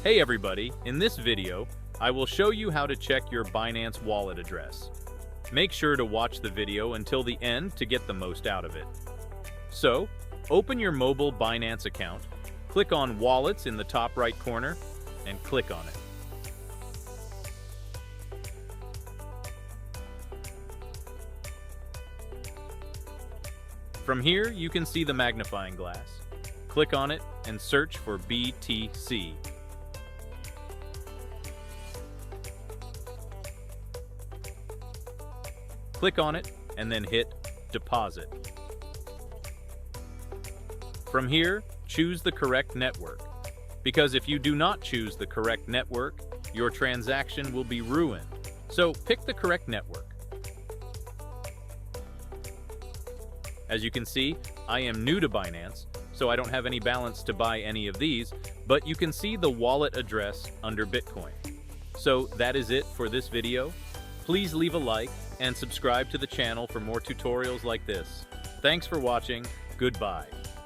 Hey everybody, in this video, I will show you how to check your Binance wallet address. Make sure to watch the video until the end to get the most out of it. So, open your mobile Binance account, click on Wallets in the top right corner, and click on it. From here, you can see the magnifying glass. Click on it and search for BTC. Click on it and then hit Deposit. From here, choose the correct network, because if you do not choose the correct network, your transaction will be ruined. So pick the correct network. As you can see, I am new to Binance, so I don't have any balance to buy any of these, but you can see the wallet address under Bitcoin. So that is it for this video. Please leave a like and subscribe to the channel for more tutorials like this. Thanks for watching. Goodbye.